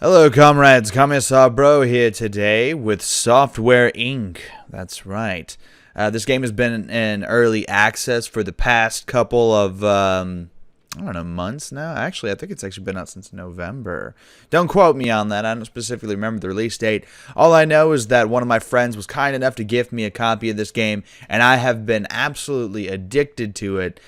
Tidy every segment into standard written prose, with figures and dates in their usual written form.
Hello, comrades. Commissar Bro here today with Software Inc. That's right. This game has been in early access for the past couple of, I don't know, months now. Actually, I think it's actually been out since November. Don't quote me on that. I don't specifically remember the release date. All I know is that one of my friends was kind enough to gift me a copy of this game, and I have been absolutely addicted to it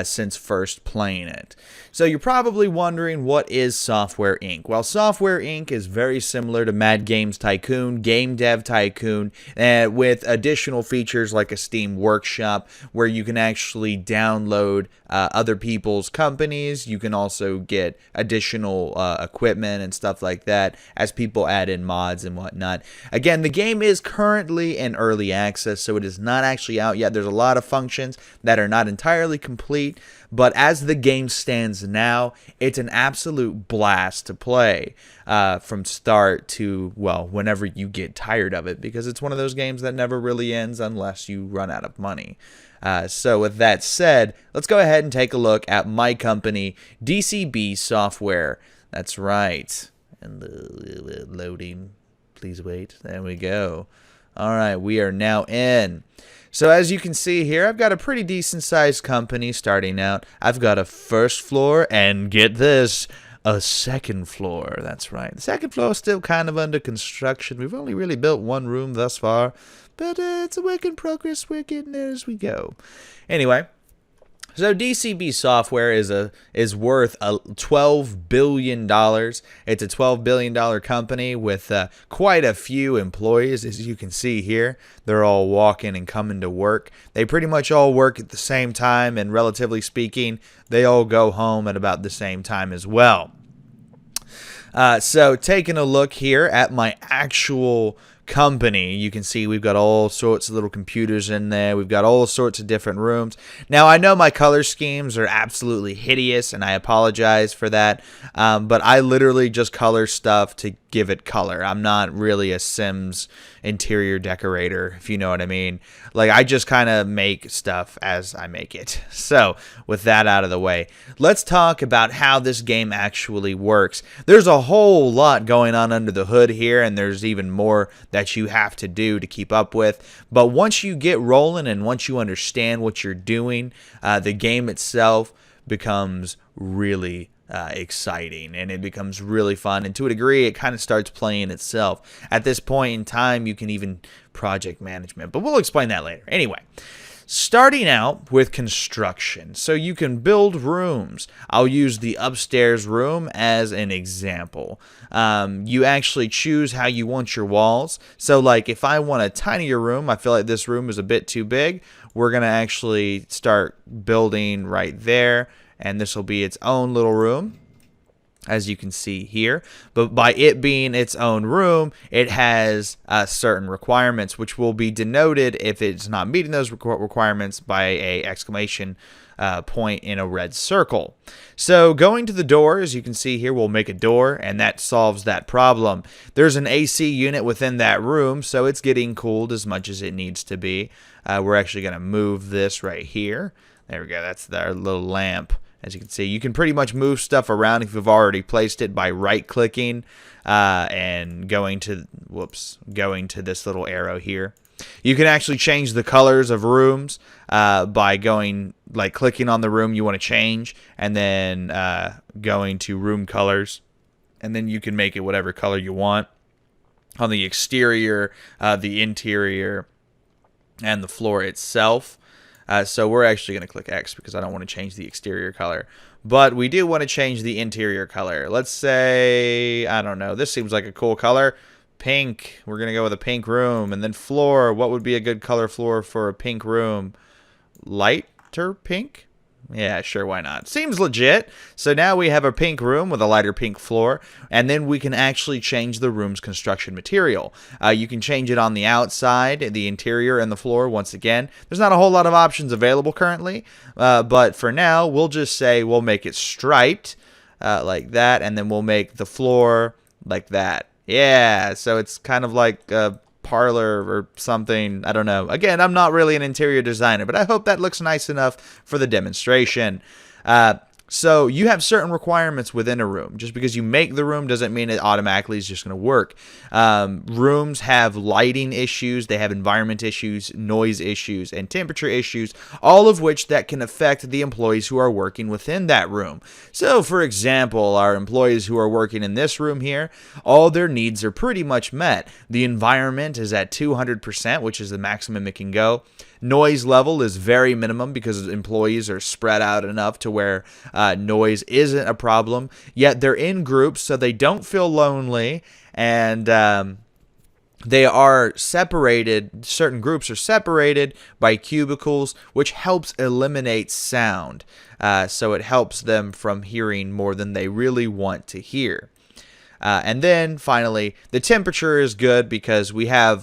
since first playing it. So you're probably wondering, what is Software Inc.? Well, Software Inc. is very similar to Mad Games Tycoon, Game Dev Tycoon, with additional features like a Steam Workshop, where you can actually download other people's companies. You can also get additional equipment and stuff like that as people add in mods and whatnot. Again, the game is currently in early access, so it is not actually out yet. There's a lot of functions that are not entirely complete, but as the game stands now, it's an absolute blast to play from start to, well, whenever you get tired of it, because it's one of those games that never really ends unless you run out of money. So with that said, let's go ahead and take a look at my company, DCB Software. That's right. And the loading. Please wait. There we go. All right, we are now in. So as you can see here, I've got a pretty decent sized company starting out. I've got a first floor and, get this, a second floor. That's right. The second floor is still kind of under construction. We've only really built one room thus far, but it's a work in progress. We're getting there as we go. Anyway, so DCB Software is worth $12 billion. It's a $12 billion company with quite a few employees, as you can see here. They're all walking and coming to work. They pretty much all work at the same time, and relatively speaking, they all go home at about the same time as well. So taking a look here at my actual company, you can see we've got all sorts of little computers in there. We've got all sorts of different rooms. Now, I know my color schemes are absolutely hideous, and I apologize for that, but I literally just color stuff to give it color. I'm not really a Sims interior decorator, if you know what I mean. Like, I just kind of make stuff as I make it. So with that out of the way, let's talk about how this game actually works. There's a whole lot going on under the hood here, and there's even more that you have to do to keep up with. But once you get rolling and once you understand what you're doing, the game itself becomes really exciting, and it becomes really fun, and to a degree it kind of starts playing itself. At this point in time, you can even project management, but we'll explain that later. Anyway, starting out with construction. So you can build rooms. I'll use the upstairs room as an example. You actually choose how you want your walls. So like if I want a tinier room, I feel like this room is a bit too big, we're going to actually start building right there, and this will be its own little room, as you can see here. But by it being its own room, it has certain requirements, which will be denoted if it's not meeting those requirements by a exclamation point in a red circle. So going to the door, as you can see here, we'll make a door, and that solves that problem. There's an AC unit within that room, so it's getting cooled as much as it needs to be. We're actually going to move this right here. There we go. That's our little lamp. As you can see, you can pretty much move stuff around if you've already placed it by right-clicking and going to this little arrow here. You can actually change the colors of rooms by clicking on the room you want to change, and then going to room colors, and then you can make it whatever color you want on the exterior, the interior, and the floor itself. So we're actually going to click X because I don't want to change the exterior color. But we do want to change the interior color. Let's say, I don't know, this seems like a cool color. Pink. We're going to go with a pink room. And then floor. What would be a good color floor for a pink room? Lighter pink? Yeah, sure, why not? Seems legit. So now we have a pink room with a lighter pink floor, and then we can actually change the room's construction material. You can change it on the outside, the interior, and the floor. Once again, there's not a whole lot of options available currently, but for now, we'll just say we'll make it striped like that, and then we'll make the floor like that. Yeah, so it's kind of like a parlor or something. I don't know. Again, I'm not really an interior designer, but I hope that looks nice enough for the demonstration. So you have certain requirements within a room. Just because you make the room doesn't mean it automatically is just going to work. Rooms have lighting issues, they have environment issues, noise issues, and temperature issues, all of which that can affect the employees who are working within that room. So, for example, our employees who are working in this room here, all their needs are pretty much met. The environment is at 200%, which is the maximum it can go. Noise level is very minimum because employees are spread out enough to where noise isn't a problem. Yet they're in groups, so they don't feel lonely, and they are separated. Certain groups are separated by cubicles, which helps eliminate sound. So it helps them from hearing more than they really want to hear. And then finally, the temperature is good because we have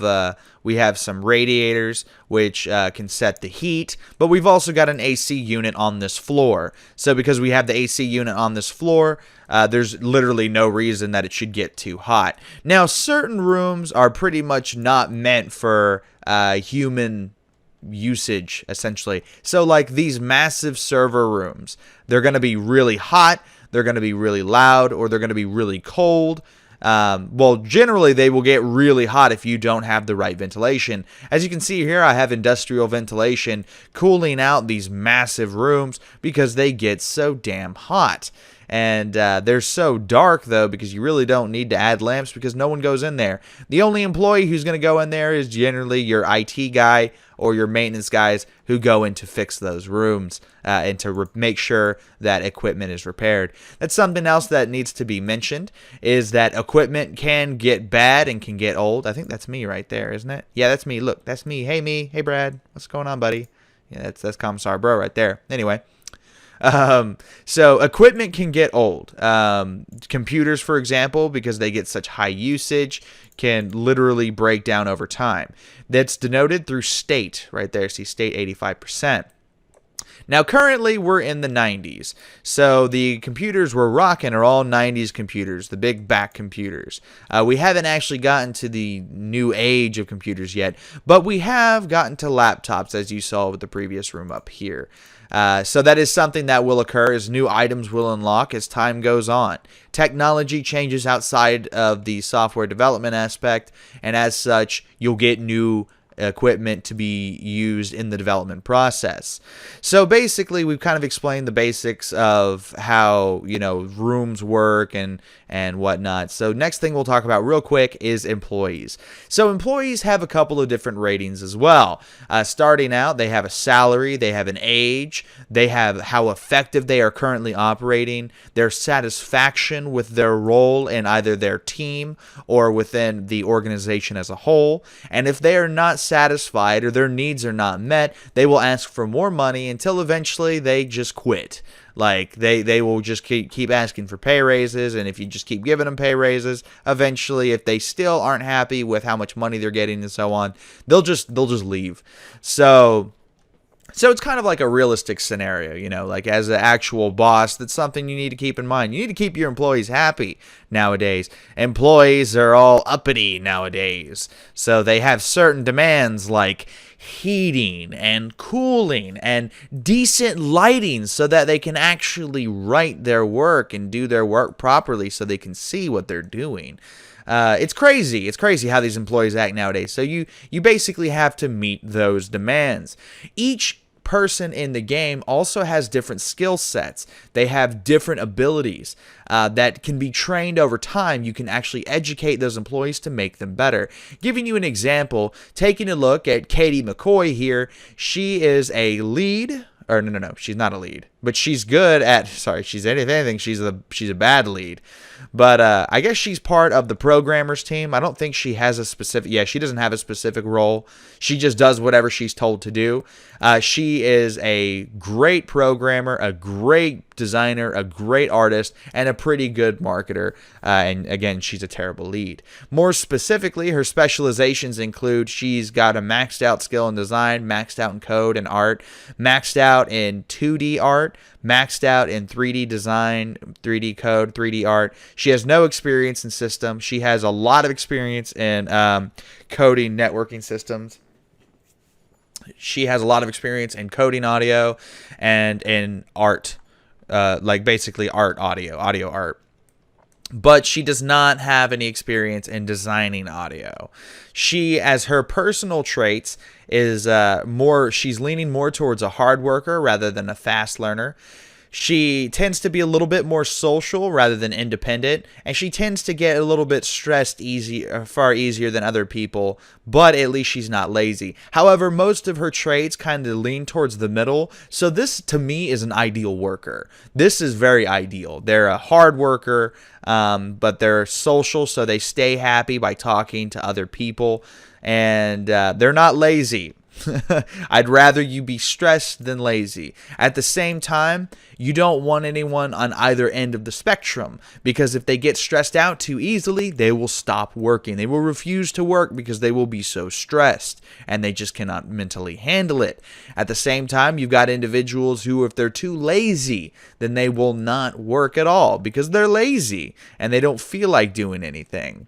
some radiators which can set the heat, but we've also got an AC unit on this floor. So because we have the AC unit on this floor, there's literally no reason that it should get too hot. Now, certain rooms are pretty much not meant for human usage, essentially. So like these massive server rooms, they're going to be really hot, they're going to be really loud, or they're going to be really cold. Well, generally they will get really hot if you don't have the right ventilation. As you can see here, I have industrial ventilation cooling out these massive rooms because they get so damn hot. And they're so dark, though, because you really don't need to add lamps because no one goes in there. The only employee who's going to go in there is generally your IT guy or your maintenance guys who go in to fix those rooms and to make sure that equipment is repaired. That's something else that needs to be mentioned, is that equipment can get bad and can get old. I think that's me right there, isn't it? Yeah, that's me. Look, that's me. Hey, me. Hey, Brad. What's going on, buddy? Yeah, that's Commissar Bro right there. Anyway. So equipment can get old. Computers, for example, because they get such high usage, can literally break down over time. That's denoted through state right there. See, state 85%. Now, currently, we're in the 90s. So the computers we're rocking are all 90s computers, the big back computers. We haven't actually gotten to the new age of computers yet, but we have gotten to laptops, as you saw with the previous room up here. So that is something that will occur as new items will unlock as time goes on. Technology changes outside of the software development aspect, and as such, you'll get new equipment to be used in the development process. So basically, we've kind of explained the basics of how, rooms work and whatnot. So next thing we'll talk about real quick is employees. So employees have a couple of different ratings as well. Starting out, they have a salary, they have an age, they have how effective they are currently operating, their satisfaction with their role in either their team or within the organization as a whole. And if they are not satisfied or their needs are not met, they will ask for more money until eventually they just quit. Like they will just keep asking for pay raises, and if you just keep giving them pay raises, eventually if they still aren't happy with how much money they're getting and so on, they'll just leave. So it's kind of like a realistic scenario, like as an actual boss, that's something you need to keep in mind. You need to keep your employees happy nowadays. Employees are all uppity nowadays. So they have certain demands like heating and cooling and decent lighting so that they can actually write their work and do their work properly so they can see what they're doing. It's crazy. It's crazy how these employees act nowadays. So you basically have to meet those demands. Each person in the game also has different skill sets. They have different abilities that can be trained over time. You can actually educate those employees to make them better. Giving you an example, taking a look at Katie McCoy here, she is a lead. Or no, she's not a lead, but she's good at. Sorry, she's anything. She's a bad lead, but I guess she's part of the programmers team. I don't think she has a specific. Yeah, she doesn't have a specific role. She just does whatever she's told to do. She is a great programmer, a great designer, a great artist, and a pretty good marketer. And again, she's a terrible lead. More specifically, her specializations include she's got a maxed out skill in design, maxed out in code and art, maxed out in 2D art, maxed out in 3D design, 3D code, 3D art. She has no experience in systems. She has a lot of experience in coding networking systems. She has a lot of experience in coding audio and in art. like basically audio art. But she does not have any experience in designing audio. She, as her personal traits, is she's leaning more towards a hard worker rather than a fast learner. She tends to be a little bit more social rather than independent, and she tends to get a little bit stressed far easier than other people, but at least she's not lazy. However, most of her traits kind of lean towards the middle, so this to me is an ideal worker. This is very ideal. They're a hard worker, but they're social, so they stay happy by talking to other people, and they're not lazy. I'd rather you be stressed than lazy. At the same time, you don't want anyone on either end of the spectrum, because if they get stressed out too easily, they will stop working. They will refuse to work because they will be so stressed and they just cannot mentally handle it. At the same time, you've got individuals who, if they're too lazy, then they will not work at all because they're lazy and they don't feel like doing anything.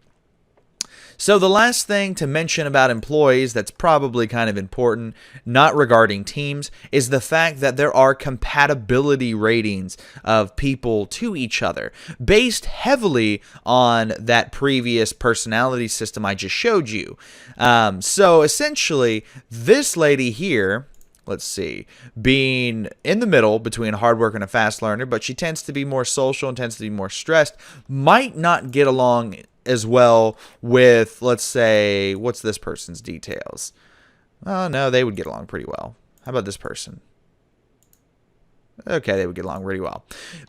So the last thing to mention about employees that's probably kind of important, not regarding teams, is the fact that there are compatibility ratings of people to each other, based heavily on that previous personality system I just showed you. So essentially, this lady here, let's see, being in the middle between a hard worker and a fast learner, but she tends to be more social and tends to be more stressed, might not get along as well with, let's say, what's this person's details? Oh, no, they would get along pretty well. How about this person? Okay, they would get along really well.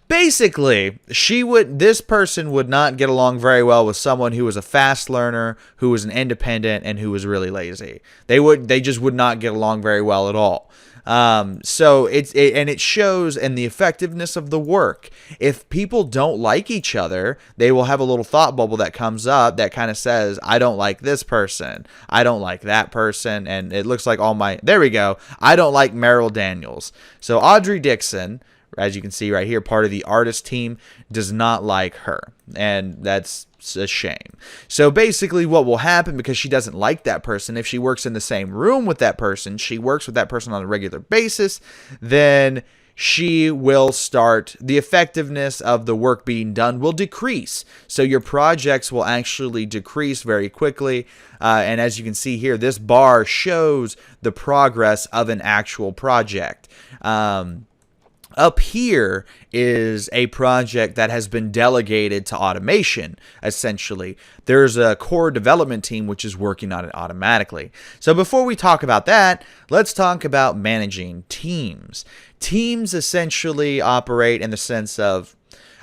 Basically, this person would not get along very well with someone who was a fast learner, who was an independent, and who was really lazy. They just would not get along very well at all. So it shows in the effectiveness of the work. If people don't like each other, they will have a little thought bubble that comes up that kind of says, I don't like this person, I don't like that person, and it looks like there we go, I don't like Meryl Daniels. So Audrey Dixon, as you can see right here, part of the artist team, does not like her, and that's a shame. So basically what will happen, because she doesn't like that person, if she works in the same room with that person, she works with that person on a regular basis, then the effectiveness of the work being done will decrease. So your projects will actually decrease very quickly. And as you can see here, this bar shows the progress of an actual project. Up here is a project that has been delegated to automation, essentially. There's a core development team which is working on it automatically. So before we talk about that, let's talk about managing teams. Teams essentially operate in the sense of,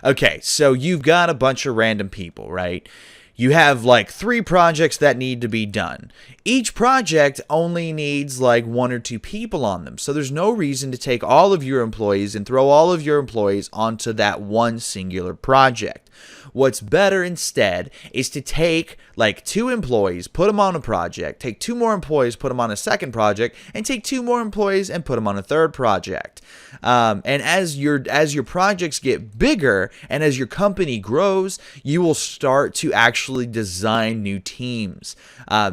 okay, so you've got a bunch of random people, right? You have like 3 projects that need to be done. Each project only needs like 1 or 2 people on them. So there's no reason to take all of your employees and throw all of your employees onto that one singular project. What's better instead is to take like 2 employees, put them on a project, take 2 more employees, put them on a second project, and take 2 more employees and put them on a third project. And as your projects get bigger and as your company grows, you will start to actually design new teams.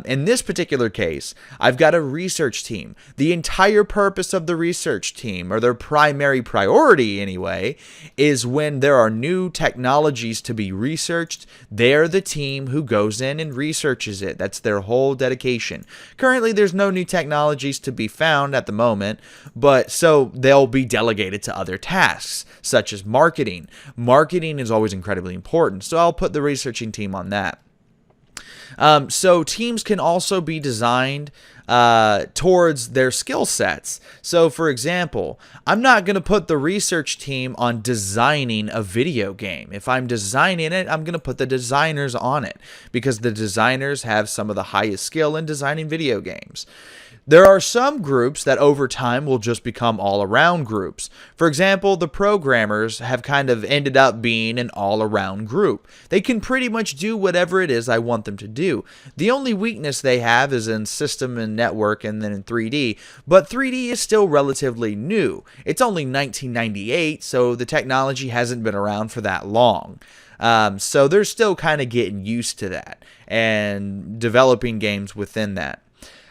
In this particular case, I've got a research team. The entire purpose of the research team, or their primary priority anyway, is when there are new technologies to be researched, they're the team who goes in and researches it. That's their whole dedication. Currently, there's no new technologies to be found at the moment, but so they'll be delegated to other tasks, such as marketing. Marketing is always incredibly important, so I'll put the researching team on that. So teams can also be designed towards their skill sets. So for example, I'm not going to put the research team on designing a video game. If I'm designing it, I'm going to put the designers on it, because the designers have some of the highest skill in designing video games. There are some groups that over time will just become all-around groups. For example, the programmers have kind of ended up being an all-around group. They can pretty much do whatever it is I want them to do. The only weakness they have is in system and network and then in 3D, but 3D is still relatively new. It's only 1998, so the technology hasn't been around for that long. So they're still kind of getting used to that and developing games within that.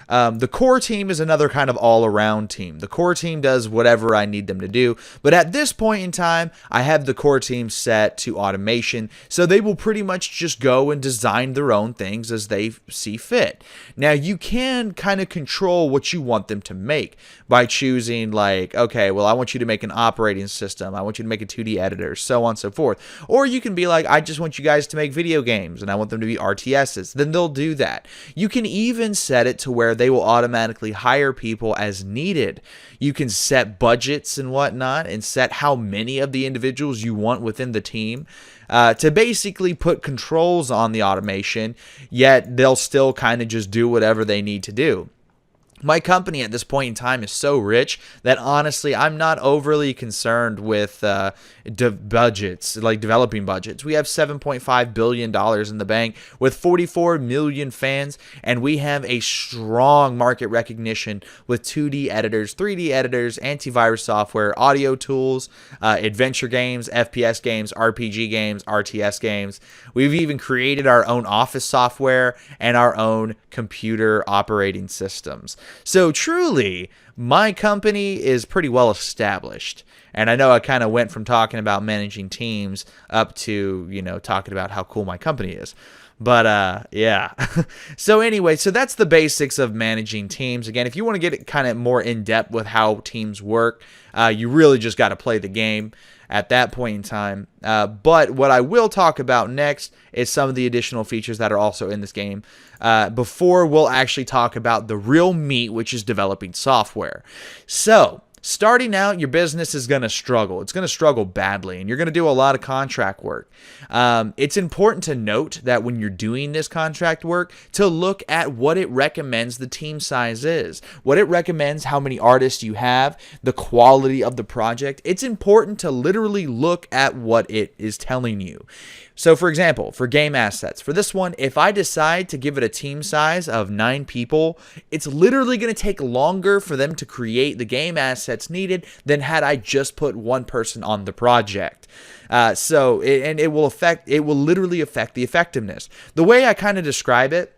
The core team is another kind of all-around team. The core team does whatever I need them to do, but at this point in time, I have the core team set to automation, so they will pretty much just go and design their own things as they see fit. Now, you can kind of control what you want them to make by choosing, like, okay, well, I want you to make an operating system, I want you to make a 2D editor, so on and so forth. Or you can be like, I just want you guys to make video games, and I want them to be RTSs. Then they'll do that. You can even set it to where they will automatically hire people as needed. You can set budgets and whatnot, and set how many of the individuals you want within the team to basically put controls on the automation, yet they'll still kind of just do whatever they need to do. My company at this point in time is so rich that honestly, I'm not overly concerned with budgets, like developing budgets. We have $7.5 billion in the bank with 44 million fans, and we have a strong market recognition with 2D editors, 3D editors, antivirus software, audio tools, adventure games, FPS games, RPG games, RTS games. We've even created our own office software and our own computer operating systems. So truly, my company is pretty well established. And I know I kind of went from talking about managing teams up to, talking about how cool my company is. But yeah. So anyway, so that's the basics of managing teams. Again, if you want to get it kind of more in depth with how teams work, you really just got to play the game at that point in time. But what I will talk about next is some of the additional features that are also in this game before we'll actually talk about the real meat, which is developing software. So starting out, your business is going to struggle. It's going to struggle badly, and you're going to do a lot of contract work. It's important to note that when you're doing this contract work, to look at what it recommends the team size is, what it recommends how many artists you have, the quality of the project. It's important to literally look at what it is telling you. So for example, for game assets, for this one, if I decide to give it a team size of 9 people, it's literally going to take longer for them to create the game assets needed than had I just put one person on the project. It will literally affect the effectiveness. The way I kind of describe it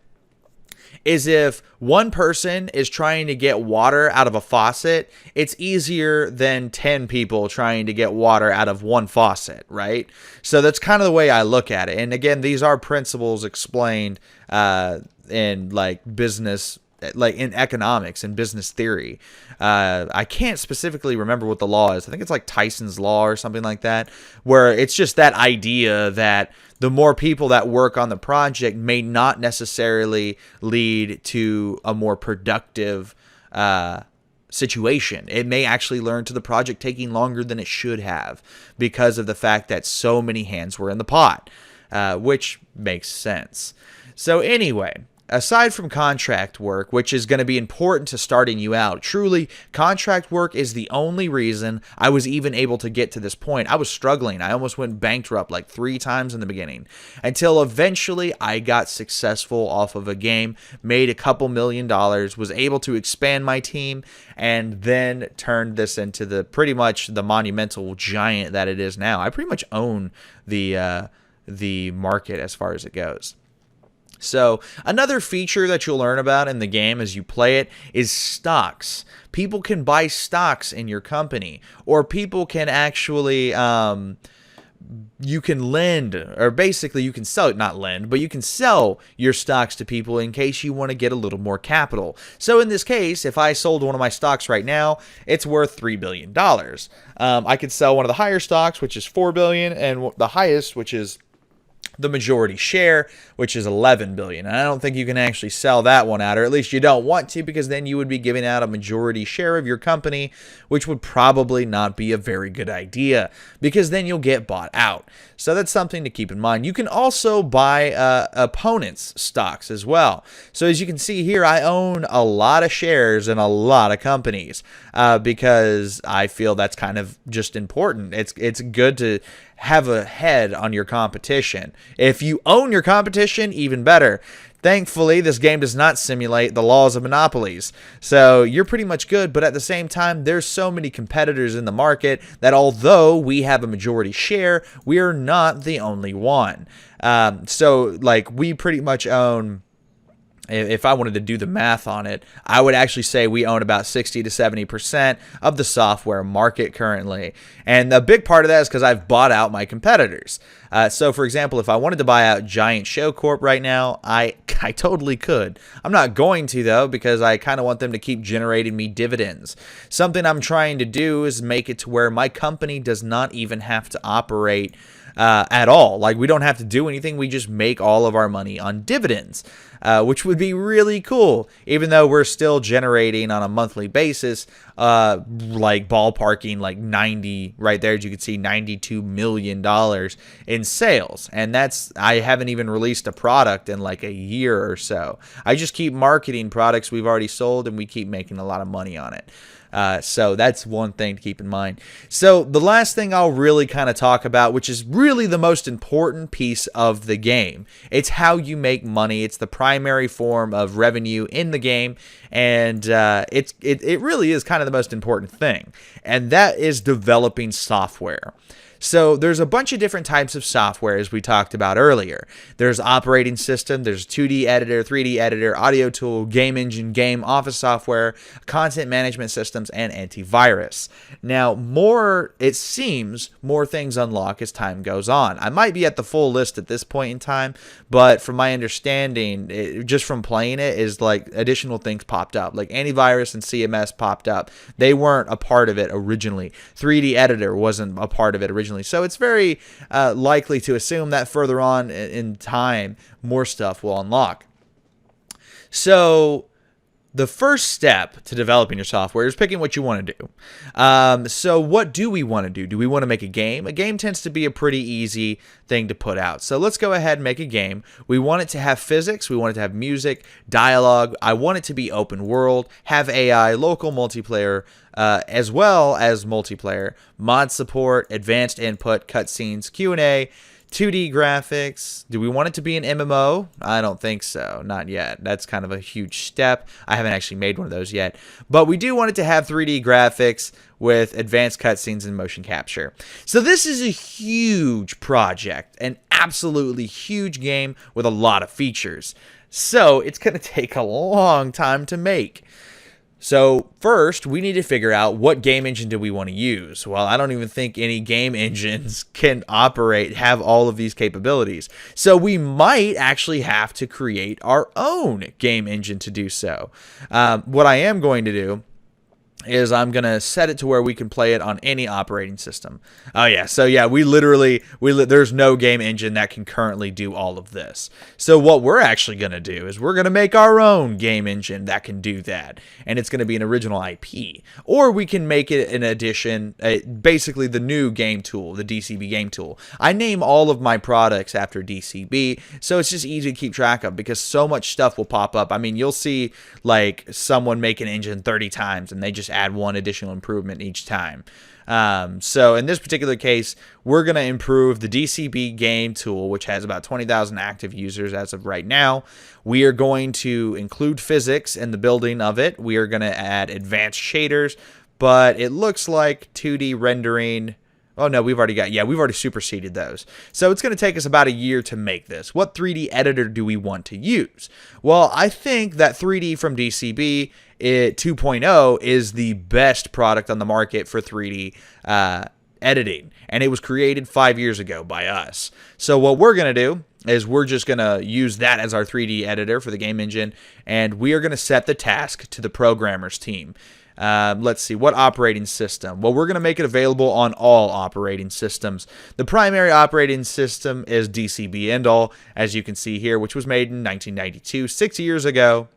is if one person is trying to get water out of a faucet, it's easier than 10 people trying to get water out of one faucet, right? So that's kind of the way I look at it. And again, these are principles explained in business, like in economics and business theory. I can't specifically remember what the law is. I think it's like Tyson's Law or something like that, where it's just that idea that the more people that work on the project may not necessarily lead to a more productive situation. It may actually lead to the project taking longer than it should have because of the fact that so many hands were in the pot, which makes sense. So anyway, aside from contract work, which is going to be important to starting you out, truly, contract work is the only reason I was even able to get to this point. I was struggling. I almost went bankrupt like 3 times in the beginning until eventually I got successful off of a game, made a couple $1 million, was able to expand my team, and then turned this into the pretty much the monumental giant that it is now. I pretty much own the market as far as it goes. So another feature that you'll learn about in the game as you play it is stocks. People can buy stocks in your company, or people can actually, you can lend, or basically you can sell it, not lend, but you can sell your stocks to people in case you want to get a little more capital. So in this case, if I sold one of my stocks right now, it's worth $3 billion. I could sell one of the higher stocks, which is $4 billion, and the highest, which is the majority share, which is $11 billion. And I don't think you can actually sell that one out, or at least you don't want to, because then you would be giving out a majority share of your company, which would probably not be a very good idea, because then you'll get bought out. So that's something to keep in mind. You can also buy opponents' stocks as well. So as you can see here, I own a lot of shares in a lot of companies because I feel that's kind of just important. It's good to have a head on your competition. If you own your competition, even better. Thankfully, this game does not simulate the laws of monopolies, so you're pretty much good, but at the same time, there's so many competitors in the market that although we have a majority share, we are not the only one. So, like, we pretty much own if I wanted to do the math on it, I would actually say we own about 60 to 70% of the software market currently. And a big part of that is because I've bought out my competitors. So, for example, if I wanted to buy out Giant Show Corp right now, I totally could. I'm not going to, though, because I kind of want them to keep generating me dividends. Something I'm trying to do is make it to where my company does not even have to operate at all. Like, we don't have to do anything. We just make all of our money on dividends, which would be really cool, even though we're still generating on a monthly basis, like ballparking like 90 right there. As you can see, $92 million in sales. And I haven't even released a product in like a year or so. I just keep marketing products we've already sold, and we keep making a lot of money on it. So that's one thing to keep in mind. So the last thing I'll really kind of talk about, which is really the most important piece of the game, it's how you make money. It's the primary form of revenue in the game, and it really is kind of the most important thing, and that is developing software. So there's a bunch of different types of software, as we talked about earlier. There's operating system, there's 2D editor, 3D editor, audio tool, game engine, game office software, content management systems, and antivirus. Now, it seems more things unlock as time goes on. I might be at the full list at this point in time, but from my understanding, just from playing it, is like additional things popped up. Like antivirus and CMS popped up. They weren't a part of it originally. 3D editor wasn't a part of it originally. So it's very likely to assume that further on in time, more stuff will unlock. So the first step to developing your software is picking what you want to do. So what do we want to do? Do we want to make a game? A game tends to be a pretty easy thing to put out. So let's go ahead and make a game. We want it to have physics. We want it to have music, dialogue. I want it to be open world, have AI, local multiplayer, as well as multiplayer, mod support, advanced input, cutscenes, Q&A, 2D graphics. Do we want it to be an MMO? I don't think so. Not yet. That's kind of a huge step. I haven't actually made one of those yet. But we do want it to have 3D graphics with advanced cutscenes and motion capture. So this is a huge project, an absolutely huge game with a lot of features. So it's going to take a long time to make. So first, we need to figure out what game engine do we want to use. Well, I don't even think any game engines can have all of these capabilities. So we might actually have to create our own game engine to do so. What I am going to do is I'm going to set it to where we can play it on any operating system. Oh yeah, so yeah, there's no game engine that can currently do all of this. So what we're actually going to do is we're going to make our own game engine that can do that, and it's going to be an original IP. Or we can make it an addition, basically the new game tool, the DCB game tool. I name all of my products after DCB, so it's just easy to keep track of because so much stuff will pop up. I mean, you'll see like someone make an engine 30 times and they just add one additional improvement each time. So in this particular case, we're going to improve the DCB game tool, which has about 20,000 active users as of right now. We are going to include physics in the building of it. We are going to add advanced shaders, but it looks like 2D rendering. Oh no, we've already superseded those. So it's going to take us about a year to make this. What 3D editor do we want to use? Well, I think that 3D from DCB 2.0 is the best product on the market for 3D editing, and it was created 5 years ago by us. So what we're going to do is we're just going to use that as our 3D editor for the game engine, and we are going to set the task to the programmers team. Let's see, what operating system? Well, we're going to make it available on all operating systems. The primary operating system is DCB End-All, as you can see here, which was made in 1992, 6 years ago,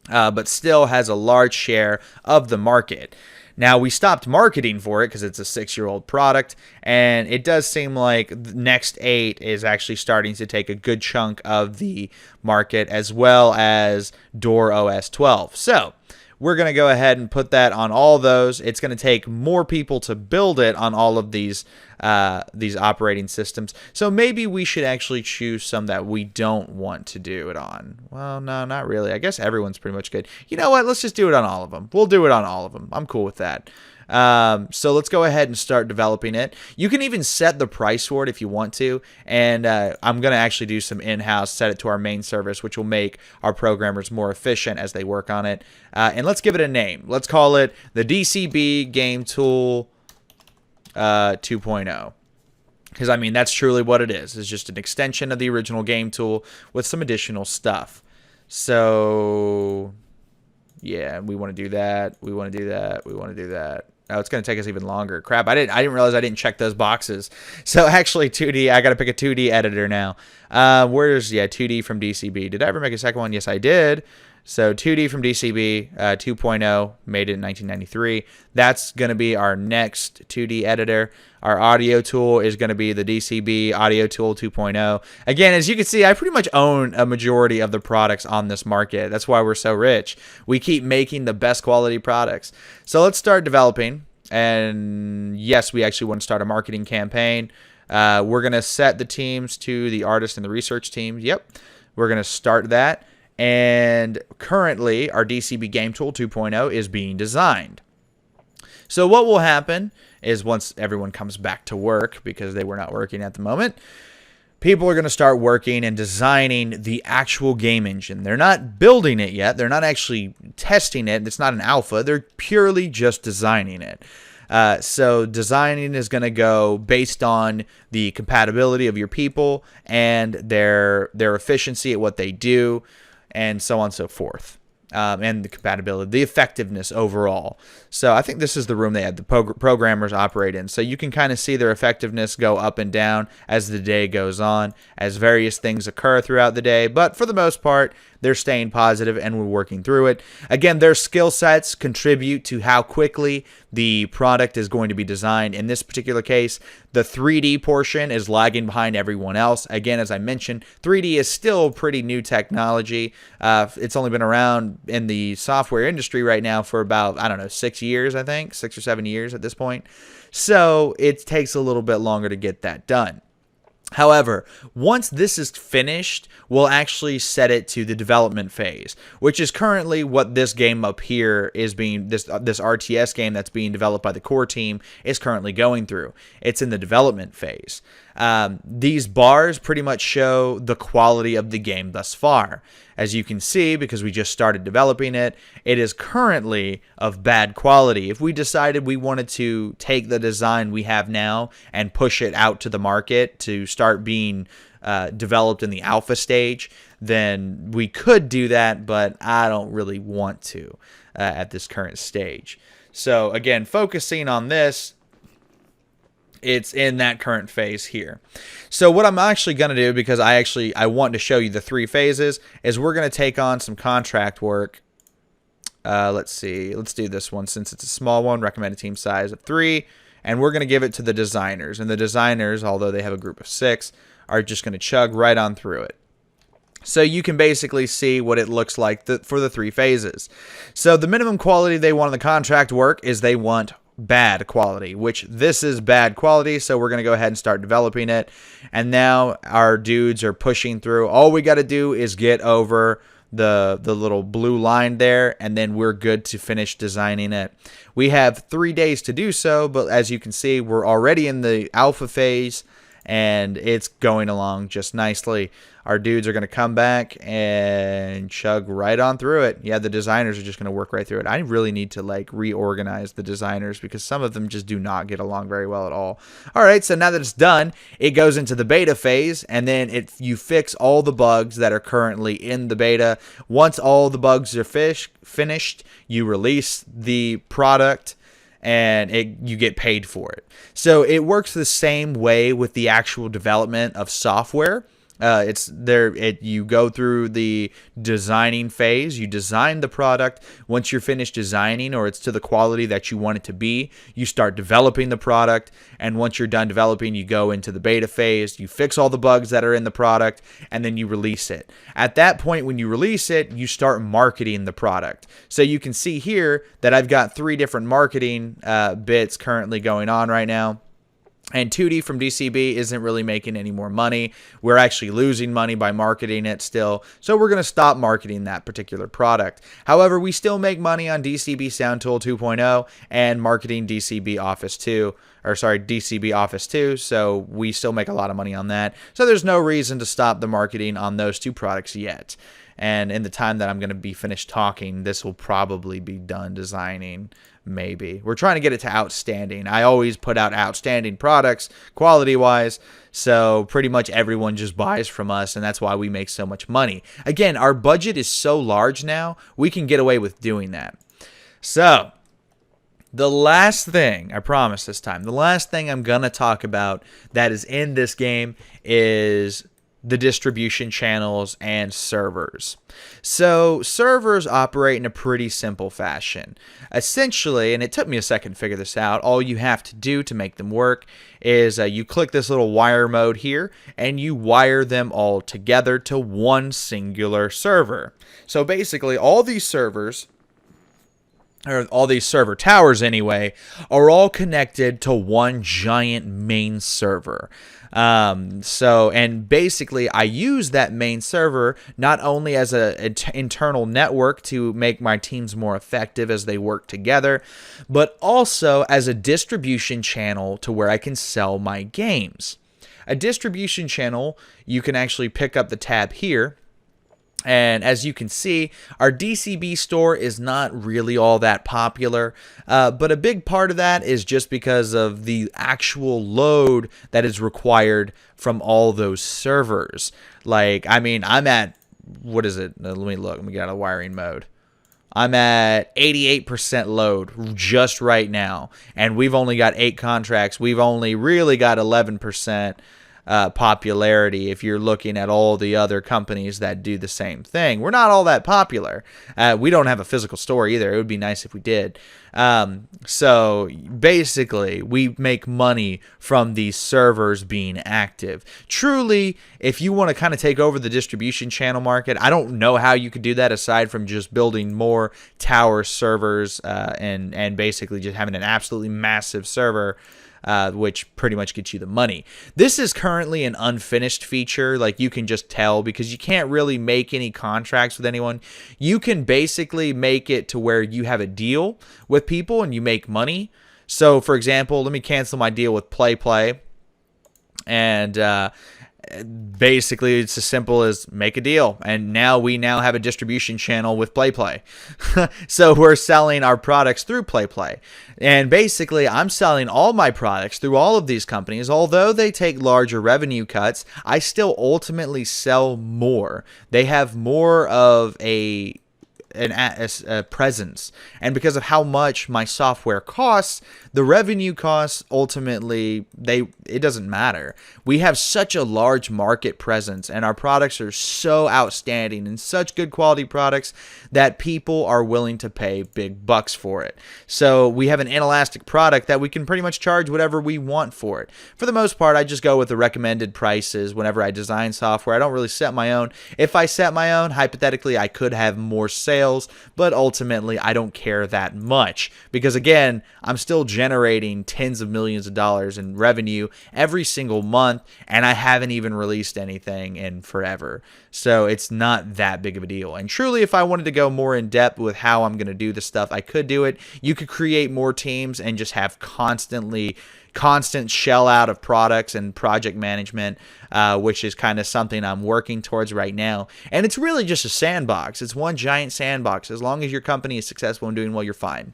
but still has a large share of the market. Now, we stopped marketing for it because it's a 6-year-old product, and it does seem like Next 8 is actually starting to take a good chunk of the market, as well as Door OS 12. So we're going to go ahead and put that on all those. It's going to take more people to build it on all of these operating systems. So maybe we should actually choose some that we don't want to do it on. Well, no, not really. I guess everyone's pretty much good. You know what? Let's just do it on all of them. We'll do it on all of them. I'm cool with that. So let's go ahead and start developing it. You can even set the price for it if you want to. And I'm going to actually do some in-house, set it to our main service, which will make our programmers more efficient as they work on it. And let's give it a name. Let's call it the DCB Game Tool 2.0. Because, I mean, that's truly what it is. It's just an extension of the original game tool with some additional stuff. So, yeah, we want to do that. We want to do that. We want to do that. Oh, it's going to take us even longer. Crap, I didn't realize I didn't check those boxes. So, actually, 2D, I got to pick a 2D editor now. Where's, 2D from DCB. Did I ever make a second one? Yes, I did. So 2D from DCB 2.0, made it in 1993. That's going to be our next 2D editor. Our audio tool is going to be the DCB Audio Tool 2.0. Again, as you can see, I pretty much own a majority of the products on this market. That's why we're so rich. We keep making the best quality products. So let's start developing. And yes, we actually want to start a marketing campaign. We're going to set the teams to the artist and the research teams. Yep, we're going to start that. And currently, our DCB Game Tool 2.0 is being designed. So what will happen is once everyone comes back to work, because they were not working at the moment, people are going to start working and designing the actual game engine. They're not building it yet. They're not actually testing it. It's not an alpha. They're purely just designing it. So designing is going to go based on the compatibility of your people and their efficiency at what they do, and so on and so forth, and the compatibility, the effectiveness overall. So I think this is the room they had the programmers operate in. So you can kind of see their effectiveness go up and down as the day goes on, as various things occur throughout the day. But for the most part, they're staying positive and we're working through it. Again, their skill sets contribute to how quickly the product is going to be designed. In this particular case, the 3D portion is lagging behind everyone else. Again, as I mentioned, 3D is still pretty new technology. It's only been around in the software industry right now for about, 6 years, I think, 6 or 7 years at this point. So it takes a little bit longer to get that done. However, once this is finished, we'll actually set it to the development phase, which is currently what this game up here is being, this RTS game that's being developed by the core team is currently going through. It's in the development phase. These bars pretty much show the quality of the game thus far. As you can see, because we just started developing it, it is currently of bad quality. If we decided we wanted to take the design we have now and push it out to the market to start being developed in the alpha stage, then we could do that, but I don't really want to at this current stage. So again, focusing on this, it's in that current phase here. So what I'm actually going to do, because I want to show you the 3 phases, is we're going to take on some contract work. Let's see. Let's do this one since it's a small one. Recommended team size of 3. And we're going to give it to the designers. And the designers, although they have a group of 6, are just going to chug right on through it. So you can basically see what it looks like for the 3 phases. So the minimum quality they want in the contract work is they want bad quality, which this is bad quality, so we're going to go ahead and start developing it. And now our dudes are pushing through. All we got to do is get over the little blue line there, and then we're good to finish designing it. We have 3 days to do so, but as you can see, we're already in the alpha phase, and it's going along just nicely. Our dudes are going to come back and chug right on through it. Yeah, the designers are just going to work right through it. I really need to reorganize the designers because some of them just do not get along very well at all. All right, so now that it's done, it goes into the beta phase, and then you fix all the bugs that are currently in the beta. Once all the bugs are finished, you release the product, and you get paid for it. So it works the same way with the actual development of software. You go through the designing phase, you design the product. Once you're finished designing, or it's to the quality that you want it to be, you start developing the product. And once you're done developing, you go into the beta phase, you fix all the bugs that are in the product, and then you release it. At that point, when you release it, you start marketing the product. So you can see here that I've got 3 different marketing bits currently going on right now. And 2D from DCB isn't really making any more money. We're actually losing money by marketing it still. So we're going to stop marketing that particular product. However, we still make money on DCB Sound Tool 2.0 and marketing DCB Office 2. Or sorry, DCB Office 2. So we still make a lot of money on that. So there's no reason to stop the marketing on those two products yet. And in the time that I'm going to be finished talking, this will probably be done designing. Maybe. We're trying to get it to outstanding. I always put out outstanding products quality-wise, so pretty much everyone just buys from us, and that's why we make so much money. Again, our budget is so large now, we can get away with doing that. So, the last thing, I promise this time, the last thing I'm going to talk about that is in this game is the distribution channels and servers. So servers operate in a pretty simple fashion. Essentially, and it took me a second to figure this out, all you have to do to make them work is you click this little wire mode here and you wire them all together to one singular server. So basically all these servers, or all these server towers anyway, are all connected to one giant main server. And basically I use that main server not only as an internal network to make my teams more effective as they work together, but also as a distribution channel to where I can sell my games. A distribution channel, you can actually pick up the tab here. And as you can see, our DCB store is not really all that popular, but a big part of that is just because of the actual load that is required from all those servers. Like, I mean, I'm at, what is it? Let me look. Let me get out of wiring mode. I'm at 88% load just right now, and we've only got 8 contracts. We've only really got 11% popularity if you're looking at all the other companies that do the same thing. We're not all that popular. We don't have a physical store either. It would be nice if we did. So basically, we make money from these servers being active. Truly, if you want to kind of take over the distribution channel market, I don't know how you could do that aside from just building more tower servers and basically just having an absolutely massive server. Which pretty much gets you the money. This is currently an unfinished feature, like you can just tell, because you can't really make any contracts with anyone. You can basically make it to where you have a deal with people and you make money. So, for example, let me cancel my deal with PlayPlay, and basically it's as simple as make a deal, and now we have a distribution channel with PlayPlay. So we're selling our products through PlayPlay, and basically I'm selling all my products through all of these companies. Although they take larger revenue cuts, I still ultimately sell more. They have more of a presence, and because of how much my software costs, the revenue costs ultimately it doesn't matter. We have such a large market presence, and our products are so outstanding and such good quality products that people are willing to pay big bucks for it. So we have an inelastic product that we can pretty much charge whatever we want for it. For the most part, I just go with the recommended prices whenever I design software. I don't really set my own. If I set my own, hypothetically I could have more sales, but ultimately I don't care that much, because again, I'm still generating tens of millions of dollars in revenue every single month, and I haven't even released anything in forever. So it's not that big of a deal. And truly, if I wanted to go more in depth with how I'm going to do this stuff, I could do it. You could create more teams and just have constant shell out of products and project management, which is kind of something I'm working towards right now. And it's really just a sandbox. It's one giant sandbox. As long as your company is successful and doing well, you're fine.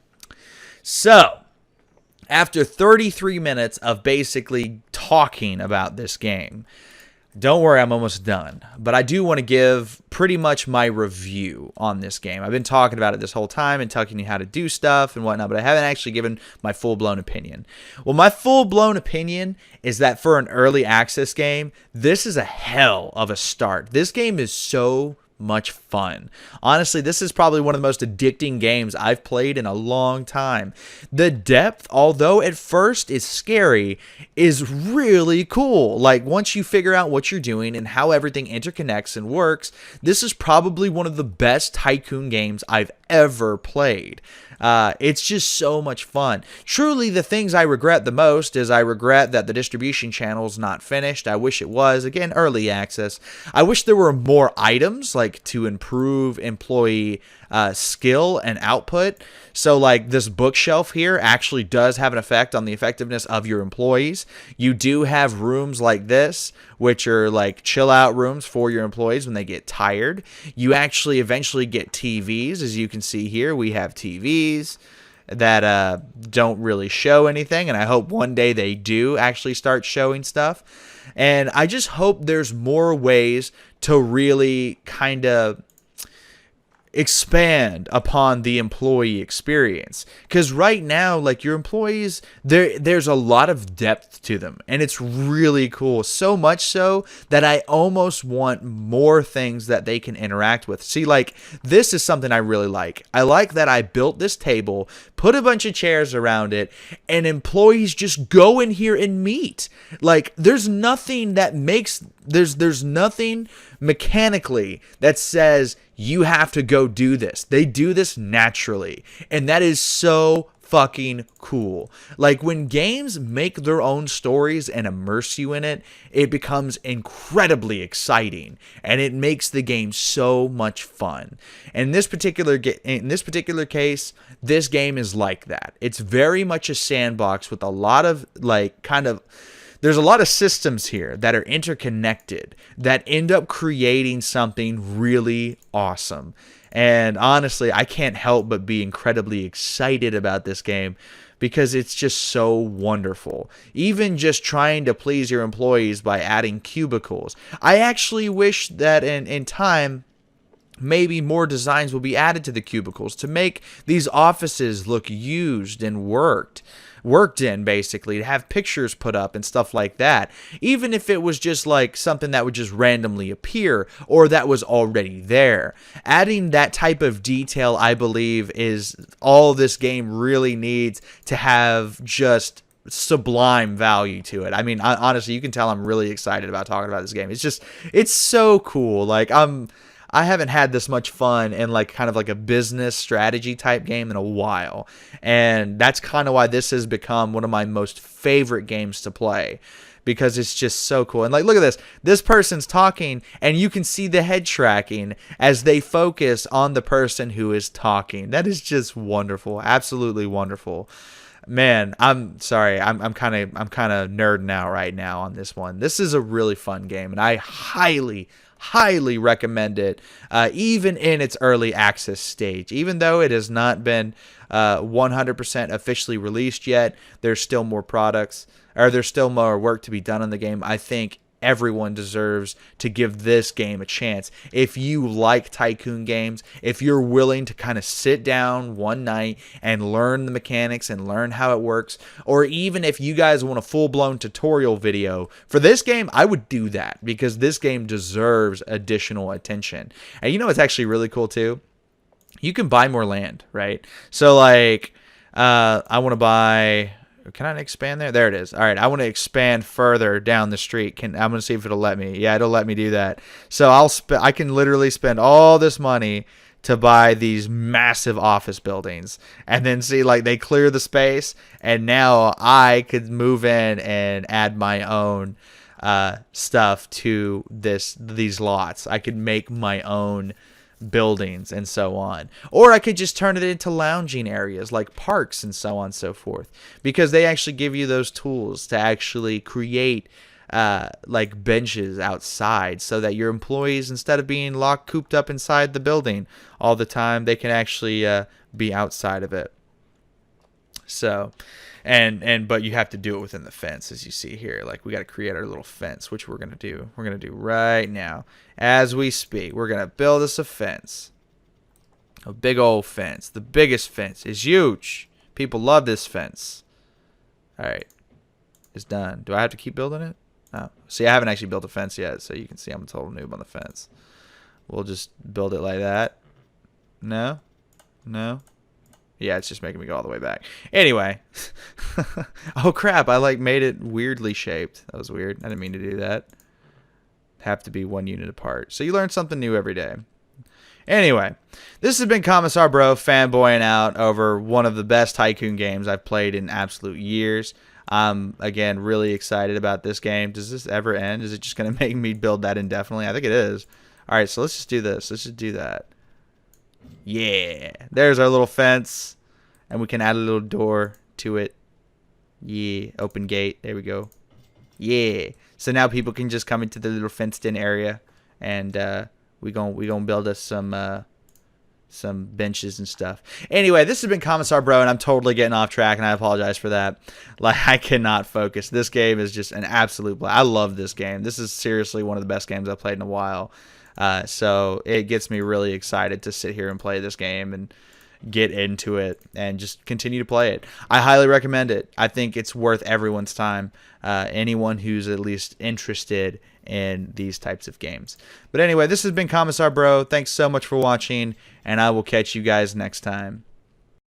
So, after 33 minutes of basically talking about this game, don't worry, I'm almost done. But I do want to give pretty much my review on this game. I've been talking about it this whole time and telling you how to do stuff and whatnot, but I haven't actually given my full-blown opinion. Well, my full-blown opinion is that for an early access game, this is a hell of a start. This game is so much fun. Honestly, this is probably one of the most addicting games I've played in a long time. The depth, although at first is scary, is really cool. Like, once you figure out what you're doing and how everything interconnects and works, this is probably one of the best tycoon games I've ever played. It's just so much fun. Truly, the things I regret the most is I regret that the distribution channel's not finished. I wish it was. Again, early access. I wish there were more items, like, to improve employee skill and output. So, like, this bookshelf here actually does have an effect on the effectiveness of your employees. You do have rooms like this, which are like chill out rooms for your employees when they get tired. You actually eventually get TVs. As you can see here, we have TVs that don't really show anything, and I hope one day they do actually start showing stuff. And I just hope there's more ways to really kind of expand upon the employee experience, because right now, like, your employees, there's a lot of depth to them, and it's really cool, so much so that I almost want more things that they can interact with. See, like, this is something I really like. I like that I built this table, put a bunch of chairs around it, and employees just go in here and meet. Like, there's nothing that makes there's nothing mechanically that says you have to go do this. They do this naturally, and that is so fucking cool. Like, when games make their own stories and immerse you in it, it becomes incredibly exciting, and it makes the game so much fun. And in this particular case, this game is like that. It's very much a sandbox with a lot of, like, kind of, there's a lot of systems here that are interconnected that end up creating something really awesome. And honestly, I can't help but be incredibly excited about this game because it's just so wonderful. Even just trying to please your employees by adding cubicles. I actually wish that in time, maybe more designs will be added to the cubicles to make these offices look used and worked in, basically, to have pictures put up and stuff like that. Even if it was just like something that would just randomly appear or that was already there. Adding that type of detail, I believe, is all this game really needs to have just sublime value to it. I mean, honestly, you can tell I'm really excited about talking about this game. It's so cool. Like, I haven't had this much fun in, like, kind of like a business strategy type game in a while. And that's kind of why this has become one of my most favorite games to play, because it's just so cool. And, like, look at this. This person's talking, and you can see the head tracking as they focus on the person who is talking. That is just wonderful. Absolutely wonderful. Man, I'm sorry. I'm kind of nerding out right now on this one. This is a really fun game, and I highly recommend it, even in its early access stage. Even though it has not been 100% officially released yet, there's still more there's still more work to be done on the game. I think everyone deserves to give this game a chance. If you like tycoon games, if you're willing to kind of sit down one night and learn the mechanics and learn how it works, or even if you guys want a full-blown tutorial video for this game, I would do that, because this game deserves additional attention. And you know what's actually really cool too? You can buy more land, right? So, like, I want to buy... Can I expand there? There it is. All right, I want to expand further down the street. I'm going to see if it'll let me. Yeah, it'll let me do that. So I can literally spend all this money to buy these massive office buildings, and then see, like, they clear the space, and now I could move in and add my own stuff to these lots. I could make my own buildings and so on, or I could just turn it into lounging areas like parks and so on and so forth, because they actually give you those tools to actually create like benches outside, so that your employees, instead of being cooped up inside the building all the time, they can actually be outside of it. So, but you have to do it within the fence, as you see here. Like, we got to create our little fence, which we're gonna do. We're gonna do right now as we speak. We're gonna build us a fence, a big old fence. The biggest fence is huge. People love this fence. All right, it's done. Do I have to keep building it? No. See, I haven't actually built a fence yet, so you can see I'm a total noob on the fence. We'll just build it like that. No? No? Yeah, it's just making me go all the way back. Anyway. Oh, crap. I, like, made it weirdly shaped. That was weird. I didn't mean to do that. Have to be 1 unit apart. So you learn something new every day. Anyway, this has been Commissar Bro fanboying out over one of the best Tycoon games I've played in absolute years. I'm, again, really excited about this game. Does this ever end? Is it just going to make me build that indefinitely? I think it is. All right, so let's just do this. Let's just do that. Yeah. There's our little fence. And we can add a little door to it. Yeah. Open gate. There we go. Yeah. So now people can just come into the little fenced-in area. And we gonna build us some benches and stuff. Anyway, this has been Commissar Bro, and I'm totally getting off track, and I apologize for that. Like, I cannot focus. This game is just an absolute blast. I love this game. This is seriously one of the best games I've played in a while. So it gets me really excited to sit here and play this game and get into it and just continue to play it. I highly recommend it. I think it's worth everyone's time. Anyone who's at least interested in these types of games. But anyway, this has been Commissar Bro. Thanks so much for watching, and I will catch you guys next time.